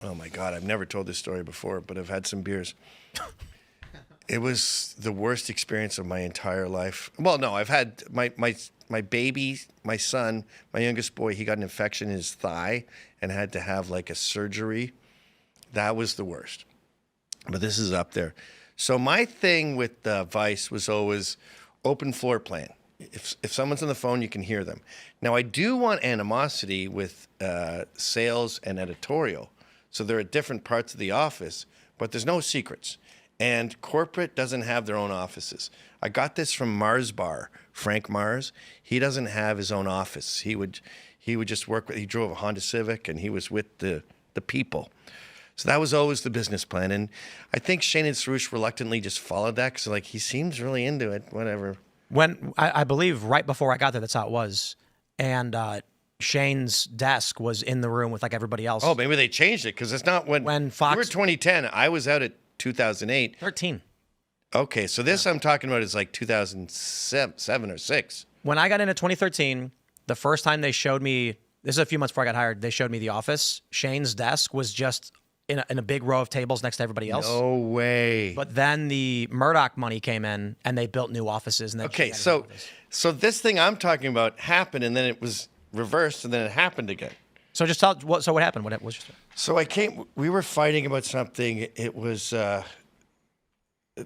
Oh my God, I've never told this story before, but I've had some beers. It was the worst experience of my entire life. Well, no, I've had my baby, my son, my youngest boy, he got an infection in his thigh and had to have like a surgery. That was the worst. But this is up there. So my thing with Vice was always open floor plan. If someone's on the phone, you can hear them. Now, I do want animosity with sales and editorial. So they're at different parts of the office, but there's no secrets. And corporate doesn't have their own offices. I got this from Mars Bar, Frank Mars. He doesn't have his own office. He would just work with, he drove a Honda Civic and he was with the people. So that was always the business plan. And I think Shane and Serge reluctantly just followed that because like, he seems really into it, whatever. When I believe right before I got there, that's how it was. And Shane's desk was in the room with like everybody else. Oh, maybe they changed it because it's not when Fox. You were 2010. I was out at 2008. 13. Okay, so this I'm talking about is like 2007 or 6. When I got in at 2013, the first time they showed me, this is a few months before I got hired, they showed me the office. Shane's desk was just in a big row of tables next to everybody else. No way. But then the Murdoch money came in and they built new offices. And okay, so this thing I'm talking about happened and then it was reversed and then it happened again. So just tell what happened. What was your... So we were fighting about something. It was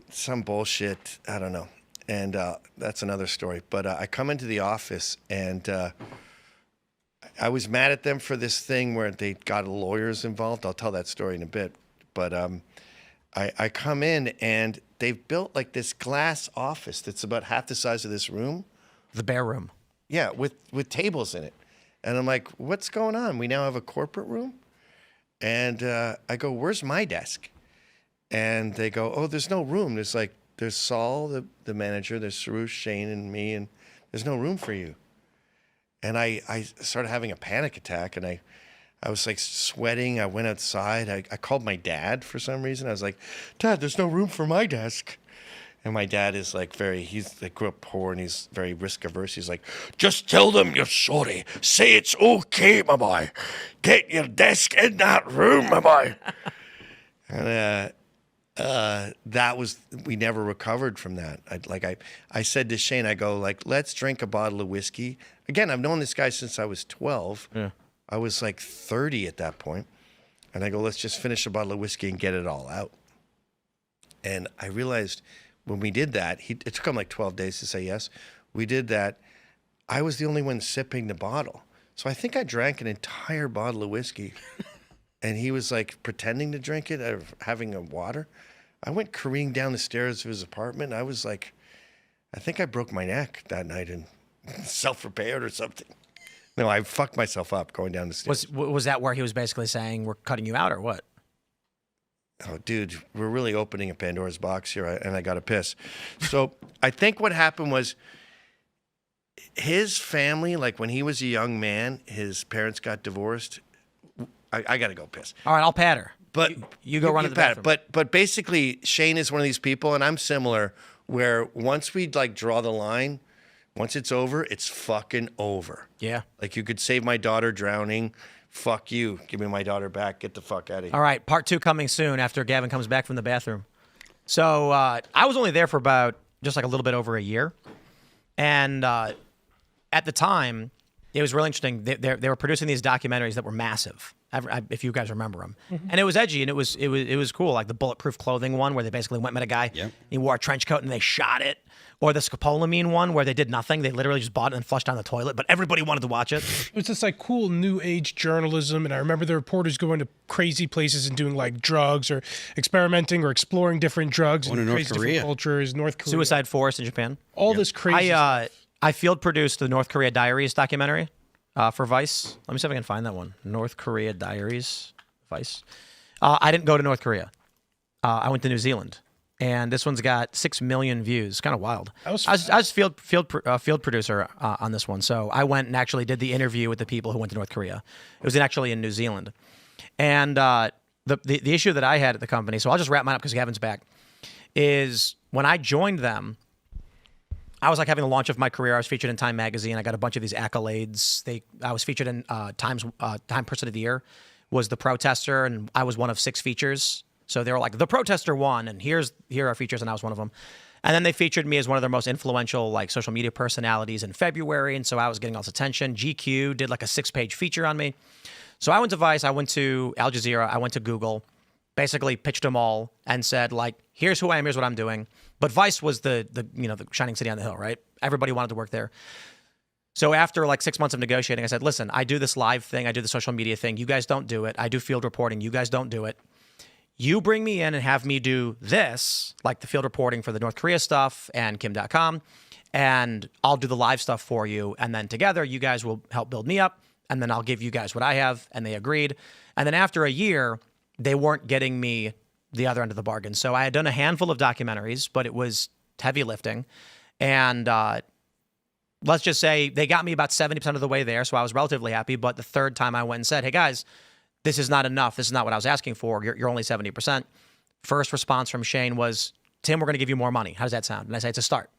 some bullshit. I don't know. And that's another story. But I come into the office and I was mad at them for this thing where they got lawyers involved. I'll tell that story in a bit. But I come in and they've built like this glass office that's about half the size of this room. The bare room. Yeah, with tables in it. And I'm like, what's going on? We now have a corporate room? And I go, where's my desk? And they go, oh, there's no room. There's Saul, the manager, there's Serge, Shane, and me, and there's no room for you. And I started having a panic attack, and I was like sweating. I went outside. I called my dad for some reason. I was like, Dad, there's no room for my desk. And my dad is like he's like grew up poor and he's very risk averse. He's like, just tell them you're sorry. Say it's okay, my boy. Get your desk in that room, my boy. And that was, we never recovered from that. I said to Shane, I go like, let's drink a bottle of whiskey. Again, I've known this guy since I was 12. Yeah. I was like 30 at that point. And I go, let's just finish a bottle of whiskey and get it all out. And I realized when we did that, it took him like 12 days to say yes. We did that. I was the only one sipping the bottle. So I think I drank an entire bottle of whiskey. And he was like pretending to drink it, or having a water. I went careening down the stairs of his apartment. I was like, I think I broke my neck that night and self-repaired or something. No, I fucked myself up going down the stairs. Was that where he was basically saying, we're cutting you out or what? Oh, dude, we're really opening a Pandora's box here, and I got to piss. So I think what happened was his family, like when he was a young man, his parents got divorced. I got to go piss. All right, I'll pat her. But you go run to the bathroom. But basically, Shane is one of these people, and I'm similar, where once we like draw the line, once it's over, it's fucking over. Yeah. Like you could save my daughter drowning. Fuck you. Give me my daughter back. Get the fuck out of here. All right, part 2 coming soon after Gavin comes back from the bathroom. So I was only there for about just like a little bit over a year. And at the time, it was really interesting. They were producing these documentaries that were massive, if you guys remember them. Mm-hmm. And it was edgy and it was cool, like the bulletproof clothing one where they basically went met a guy, he wore a trench coat and they shot it. Or the scopolamine one where they did nothing. They literally just bought it and flushed down the toilet, but everybody wanted to watch it. It was just like cool new age journalism. And I remember the reporters going to crazy places and doing like drugs or experimenting or exploring different drugs and crazy different cultures. North Korea. Suicide Forest in Japan. All this crazy stuff. I field produced the North Korea Diaries documentary for Vice. Let me see if I can find that one. North Korea Diaries, Vice. I didn't go to North Korea. I went to New Zealand. And this one's got 6 million views. Kind of wild. I was field producer on this one. So I went and actually did the interview with the people who went to North Korea. It was actually in New Zealand. And the issue that I had at the company, so I'll just wrap mine up because Gavin's back, is when I joined them, I was like having the launch of my career. I was featured in Time Magazine. I got a bunch of these accolades. I was featured in Time Person of the Year, was the protester, and I was one of 6 features. So they were like, the protester won, and here are features, and I was one of them. And then they featured me as one of their most influential like social media personalities in February, and so I was getting all this attention. GQ did like a 6-page feature on me. So I went to Vice, I went to Al Jazeera, I went to Google, basically pitched them all and said like, here's who I am, here's what I'm doing. But Vice was the shining city on the hill, right? Everybody wanted to work there. So after like 6 months of negotiating, I said, listen, I do this live thing, I do the social media thing. You guys don't do it. I do field reporting. You guys don't do it. You bring me in and have me do this, like the field reporting for the North Korea stuff and Kim.com, and I'll do the live stuff for you. And then together, you guys will help build me up, and then I'll give you guys what I have. And they agreed. And then after a year, they weren't getting me the other end of the bargain. So I had done a handful of documentaries, but it was heavy lifting. And let's just say they got me about 70% of the way there, so I was relatively happy. But the third time I went and said, hey, guys, this is not enough. This is not what I was asking for. You're only 70%. First response from Shane was, Tim, we're going to give you more money. How does that sound? And I say, it's a start.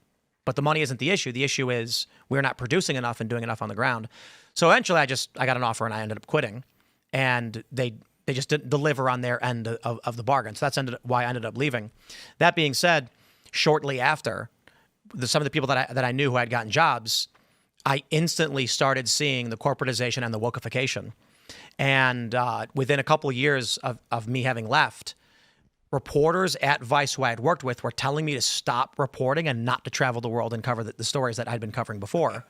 But the money isn't the issue. The issue is we're not producing enough and doing enough on the ground. So eventually I got an offer and I ended up quitting. And they just didn't deliver on their end of the bargain. So that's why I ended up leaving. That being said, shortly after, some of the people that I knew who had gotten jobs, I instantly started seeing the corporatization and the wokeification. And within a couple of years of me having left, reporters at Vice who I had worked with were telling me to stop reporting and not to travel the world and cover the stories that I'd been covering before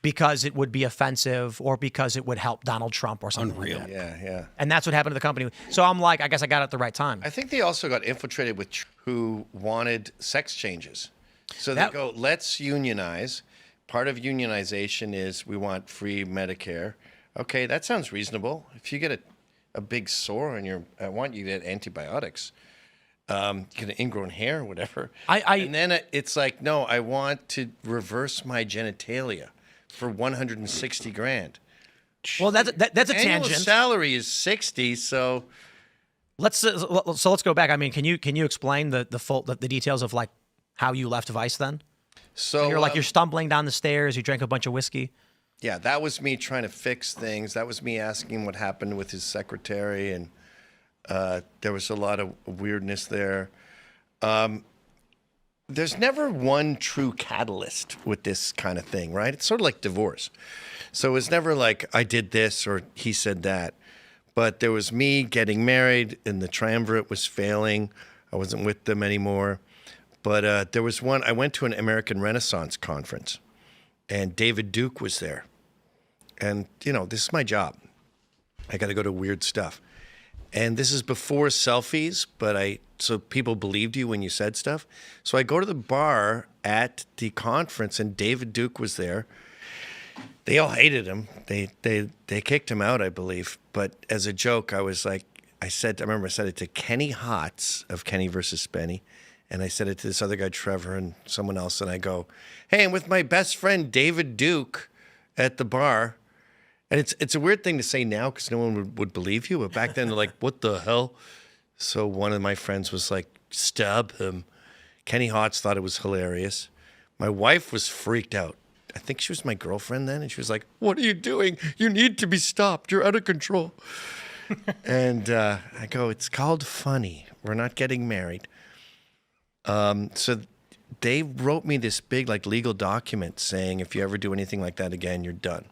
because it would be offensive or because it would help Donald Trump or something like that. Yeah. And that's what happened to the company. So I'm like, I guess I got it at the right time. I think they also got infiltrated with who wanted sex changes. So they go, let's unionize. Part of unionization is we want free Medicare. Okay, that sounds reasonable. If you get a big sore on I want you to get antibiotics, get an ingrown hair or whatever. And then it's like, no, I want to reverse my genitalia for 160 grand. Well, that's a tangent. Annual salary is 60, so let's go back. I mean, can you explain the details of like how you left Vice then? So you're stumbling down the stairs. You drank a bunch of whiskey. Yeah, that was me trying to fix things. That was me asking what happened with his secretary, and there was a lot of weirdness there. There's never one true catalyst with this kind of thing, right? It's sort of like divorce. So it's never like I did this or he said that. But there was me getting married, and the triumvirate was failing. I wasn't with them anymore. But there was one, I went to an American Renaissance conference, and David Duke was there. And, this is my job. I got to go to weird stuff. And this is before selfies, so people believed you when you said stuff. So I go to the bar at the conference, and David Duke was there. They all hated him. They kicked him out, I believe. But as a joke, I was like, I remember I said it to Kenny Hotz of Kenny versus Spenny. And I said it to this other guy, Trevor, and someone else. And I go, hey, I'm with my best friend, David Duke, at the bar. And it's a weird thing to say now because no one would believe you. But back then, they're like, what the hell? So one of my friends was like, stab him. Kenny Hotz thought it was hilarious. My wife was freaked out. I think she was my girlfriend then. And she was like, what are you doing? You need to be stopped. You're out of control. And I go, it's called funny. We're not getting married. So they wrote me this big legal document saying if you ever do anything like that again, you're done.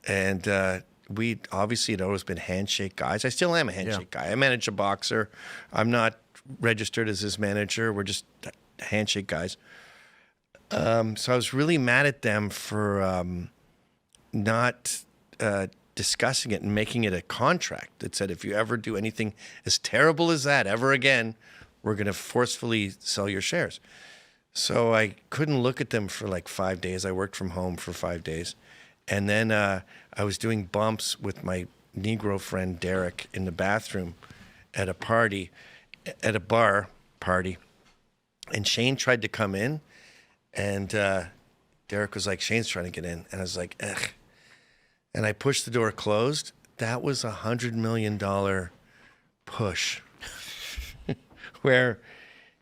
And we obviously had always been handshake guys. I still am a handshake guy. I manage a boxer. I'm not registered as his manager. We're just handshake guys. So I was really mad at them for not discussing it and making it a contract that said if you ever do anything as terrible as that ever again, we're going to forcefully sell your shares. So I couldn't look at them for 5 days. I worked from home for 5 days. And then I was doing bumps with my Negro friend Derek in the bathroom at a bar party. And Shane tried to come in. And Derek was like, Shane's trying to get in. And I was like, ugh. And I pushed the door closed. That was $100 million push. Where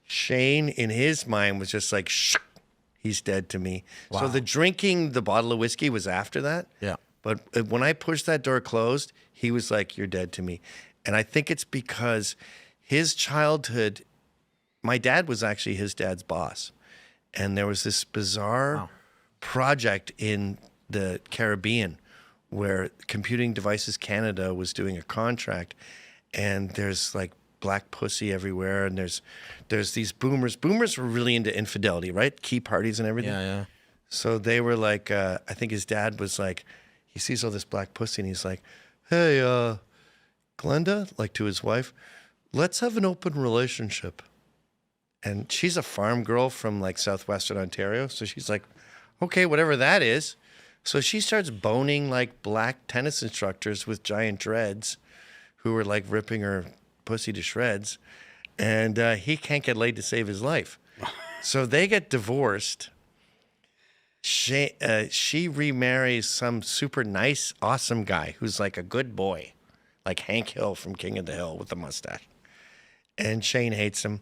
Shane, in his mind, was just like, shh, he's dead to me. Wow. So the bottle of whiskey was after that. Yeah. But when I pushed that door closed, he was like, "You're dead to me." And I think it's because his childhood, my dad was actually his dad's boss. And there was this bizarre project in the Caribbean where Computing Devices Canada was doing a contract, and there's like black pussy everywhere, and there's these boomers. Boomers were really into infidelity, right? Key parties and everything. Yeah. So they were like, I think his dad was like, he sees all this black pussy, and he's like, "Hey, Glenda," like to his wife, "let's have an open relationship." And she's a farm girl from like southwestern Ontario. So she's like, okay, whatever that is. So she starts boning like black tennis instructors with giant dreads who were like ripping her pussy to shreds. And he can't get laid to save his life. So they get divorced. She remarries some super nice, awesome guy who's like a good boy, like Hank Hill from King of the Hill with a mustache. And Shane hates him.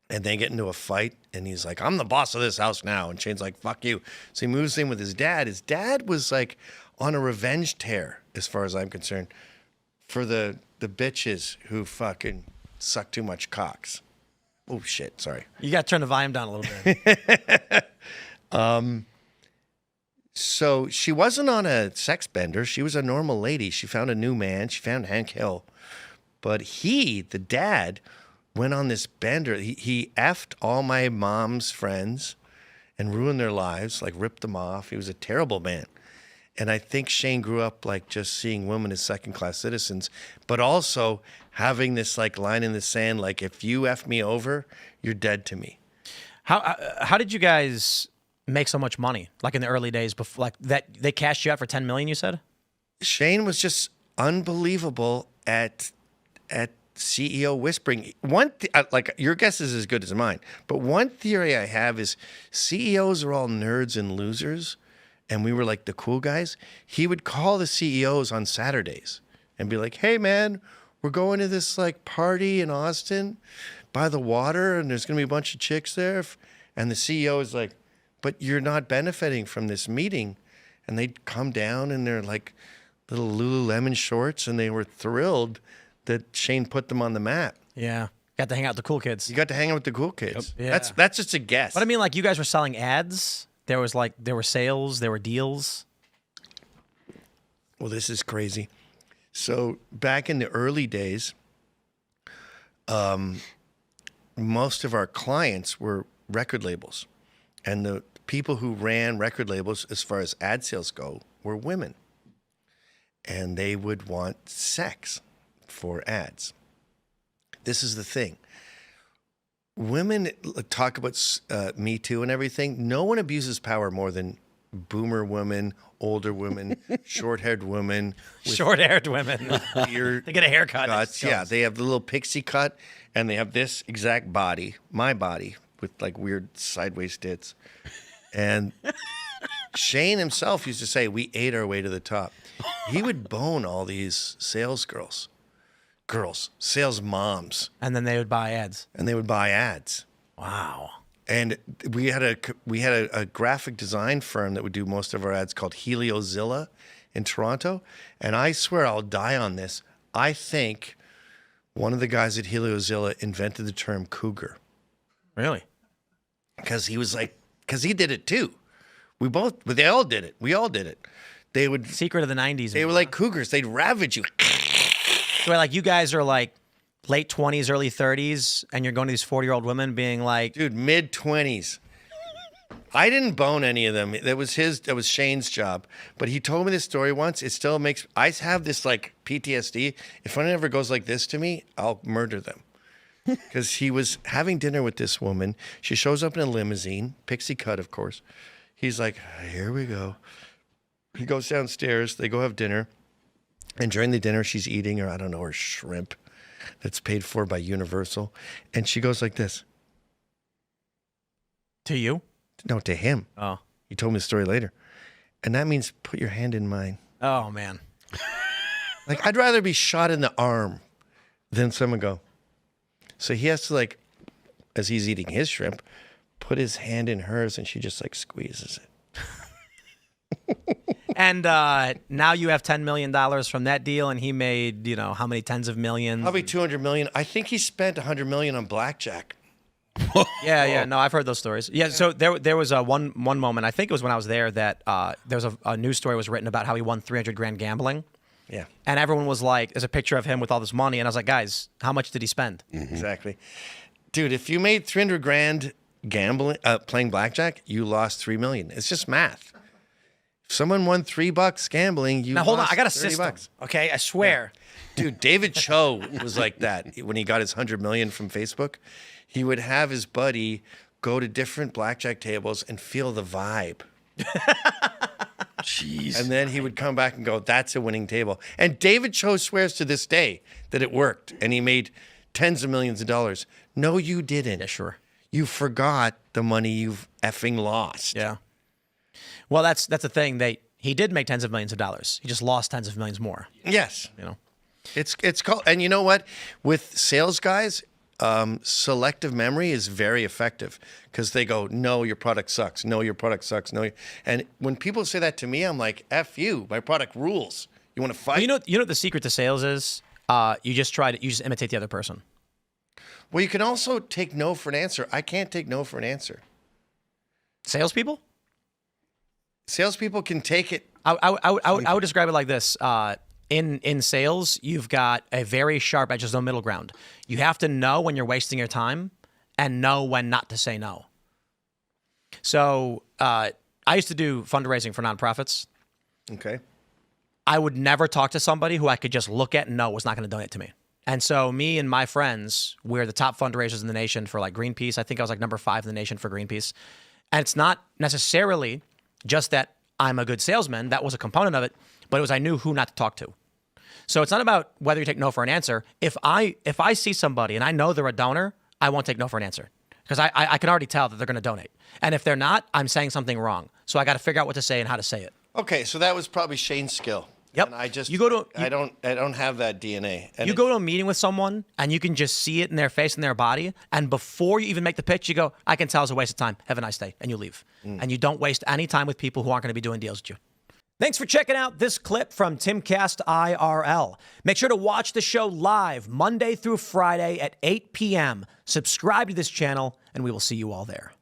And they get into a fight, and he's like, "I'm the boss of this house now." And Shane's like, "Fuck you." So he moves in with his dad. His dad was like on a revenge tear, as far as I'm concerned, for the bitches who fucking suck too much cocks. Oh, shit, sorry. You got to turn the volume down a little bit. So she wasn't on a sex bender. She was a normal lady. She found a new man. She found Hank Hill. But he, the dad, went on this bender. He effed all my mom's friends and ruined their lives, like ripped them off. He was a terrible man. And I think Shane grew up like just seeing women as second-class citizens, but also having this like line in the sand, like if you F me over, you're dead to me. How did you guys make so much money? Like in the early days, before, like that they cashed you out for $10 million, you said? Shane was just unbelievable at CEO whispering. Like your guess is as good as mine, but one theory I have is CEOs are all nerds and losers, and we were like the cool guys. He would call the CEOs on Saturdays and be like, "Hey man, we're going to this like party in Austin by the water, and there's gonna be a bunch of chicks there." And the CEO is like, "But you're not benefiting from this meeting." And they'd come down in their like little Lululemon shorts, and they were thrilled that Shane put them on the map. Yeah. Got to hang out with the cool kids. You got to hang out with the cool kids. Yep. Yeah. That's just a guess. But I mean, like you guys were selling ads. There were sales, there were deals. Well, this is crazy. So back in the early days, most of our clients were record labels. And the people who ran record labels, as far as ad sales go, were women. And they would want sex for ads. This is the thing. Women talk about Me Too and everything. No one abuses power more than boomer women, older women, short-haired women. Short-haired women. They get a haircut. Yeah, they have the little pixie cut, and they have this exact body, my body, with like weird sideways tits. And Shane himself used to say, we ate our way to the top. He would bone all these sales sales moms. And then they would buy ads. Wow. And we had a graphic design firm that would do most of our ads called Heliozilla in Toronto. And I swear I'll die on this. I think one of the guys at Heliozilla invented the term cougar. Really? Because he did it too. They all did it. We all did it. They would secret of the 90s. They were like cougars. They'd ravage you. Where like you guys are like late 20s, early 30s, and you're going to these 40-year-old women being like, dude, mid 20s. I didn't bone any of them. That was Shane's job. But he told me this story once. It still makes, I have this like PTSD. If anyone ever goes like this to me, I'll murder them. Because he was having dinner with this woman. She shows up in a limousine, pixie cut, of course. He's like, here we go. He goes downstairs. They go have dinner. And during the dinner, she's eating her shrimp that's paid for by Universal. And she goes like this. To you? No, to him. Oh. He told me the story later. And that means put your hand in mine. Oh, man. Like, I'd rather be shot in the arm than someone go. So he has to, like, as he's eating his shrimp, put his hand in hers, and she just, like, squeezes it. And now you have $10 million from that deal, and he made, how many tens of millions? Probably 200 million. I think he spent 100 million on blackjack. Yeah. No, I've heard those stories. Yeah, so there was one moment, I think it was when I was there, that there was a news story was written about how he won 300 grand gambling. Yeah. And everyone was like, there's a picture of him with all this money. And I was like, guys, how much did he spend? Exactly. Dude, if you made 300 grand gambling, playing blackjack, you lost 3 million. It's just math. If someone won $3 gambling, you Now, hold on. lost I got a 30 system. bucks. Okay. I swear. Dude, David Cho was like that when he got his 100 million from Facebook. He would have his buddy go to different blackjack tables and feel the vibe. Jeez. And then he would come back and go, that's a winning table. And David Cho swears to this day that it worked and he made tens of millions of dollars. No, you didn't. Yeah, sure. You forgot the money you've effing lost. Yeah. Well, that's the thing. He did make tens of millions of dollars. He just lost tens of millions more. Yes. It's called, and you know what? With sales guys, selective memory is very effective because they go, no, your product sucks. No, your product sucks. No. And when people say that to me, I'm like, F you, my product rules. You want to fight? Well, you know what the secret to sales is? You just imitate the other person. Well, you can also take no for an answer. I can't take no for an answer. Salespeople? Salespeople can take it. I would describe it like this. In sales, you've got a very sharp edge. There's no middle ground. You have to know when you're wasting your time and know when not to say no. So I used to do fundraising for nonprofits. Okay. I would never talk to somebody who I could just look at and know was not going to donate to me. And so me and my friends, we're the top fundraisers in the nation for like Greenpeace. I think I was like number 5 in the nation for Greenpeace. And it's not necessarily just that I'm a good salesman. That was a component of it, but it was I knew who not to talk to. So it's not about whether you take no for an answer. If I see somebody and I know they're a donor, I won't take no for an answer because I can already tell that they're going to donate. And if they're not, I'm saying something wrong. So I got to figure out what to say and how to say it. Okay, so that was probably Shane's skill. Yep. And I just I don't have that DNA. And you go to a meeting with someone and you can just see it in their face and their body. And before you even make the pitch, you go, I can tell it's a waste of time. Have a nice day. And you leave. And you don't waste any time with people who aren't going to be doing deals with you. Thanks for checking out this clip from Timcast IRL. Make sure to watch the show live Monday through Friday at 8 p.m. Subscribe to this channel and we will see you all there.